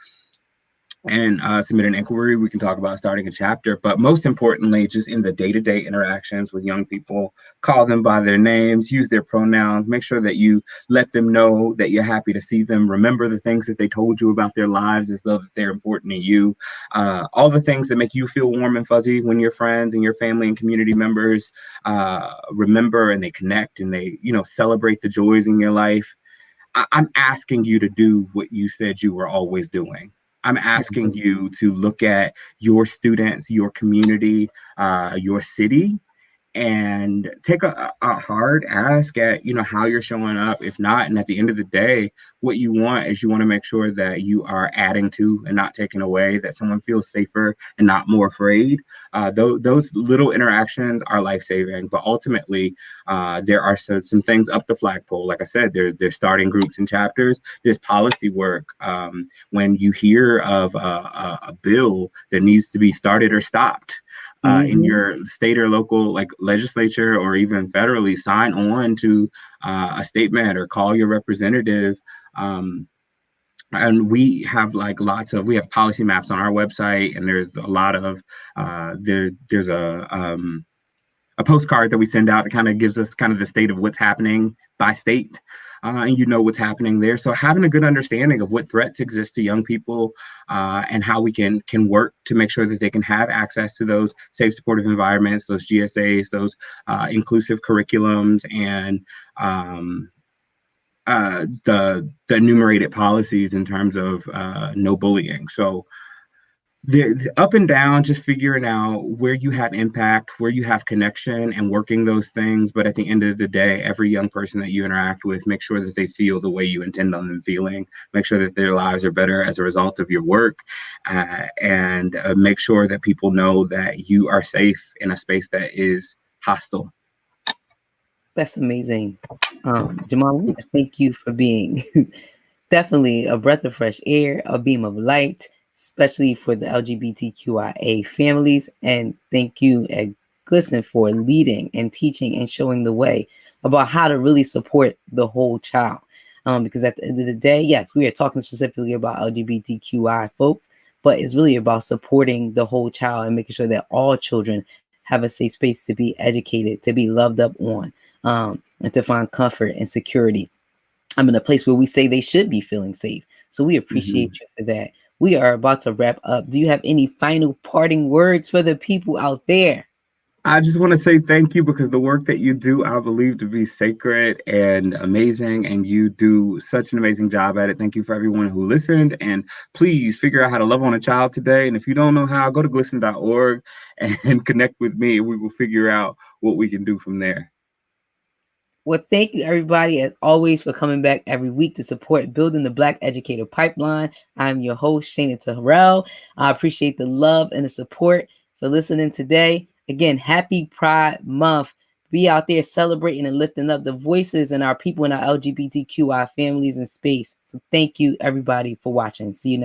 and submit an inquiry. We can talk about starting a chapter. But most importantly, just in the day-to-day interactions with young people, call them by their names, use their pronouns, make sure that you let them know that you're happy to see them. Remember the things that they told you about their lives as though that they're important to you. All the things that make you feel warm and fuzzy when your friends and your family and community members remember, and they connect, and they, celebrate the joys in your life. I'm asking you to do what you said you were always doing. I'm asking you to look at your students, your community, your city, and take a hard ask at how you're showing up. If not, and at the end of the day, what you want is, you want to make sure that you are adding to and not taking away, that someone feels safer and not more afraid. Those little interactions are life-saving. But ultimately, there are some things up the flagpole. Like I said, there's starting groups and chapters, there's policy work. When you hear of a bill that needs to be started or stopped in your state or local, like, legislature, or even federally, sign on to a statement or call your representative. And we have we have policy maps on our website, and there's a lot of there's a postcard that we send out that kind of gives us kind of the state of what's happening by state. And you know what's happening there. So having a good understanding of what threats exist to young people and how we can work to make sure that they can have access to those safe, supportive environments, those GSAs, those inclusive curriculums, and the enumerated policies in terms of no bullying. So the up and down, just figuring out where you have impact, where you have connection, and working those things. But at the end of the day, every young person that you interact with, make sure that they feel the way you intend on them feeling. Make sure that their lives are better as a result of your work, and make sure that people know that you are safe in a space that is hostile. That's amazing. Jamond, thank you for being definitely a breath of fresh air, a beam of light, especially for the LGBTQIA families. And thank you at GLSEN for leading and teaching and showing the way about how to really support the whole child. Because at the end of the day, yes, we are talking specifically about LGBTQI folks, but it's really about supporting the whole child and making sure that all children have a safe space to be educated, to be loved up on, and to find comfort and security. I'm in a place where we say they should be feeling safe. So we appreciate you for that. We are about to wrap up. Do you have any final parting words for the people out there? I just want to say thank you, because the work that you do, I believe to be sacred and amazing, and you do such an amazing job at it. Thank you for everyone who listened, and please figure out how to love on a child today. And if you don't know how, go to glisten.org and connect with me, and we will figure out what we can do from there. Well, thank you, everybody, as always, for coming back every week to support Building the Black Educator Pipeline. I'm your host, Shana Terrell. I appreciate the love and the support for listening today. Again, happy Pride Month. Be out there celebrating and lifting up the voices and our people in our LGBTQI families in space. So thank you, everybody, for watching. See you next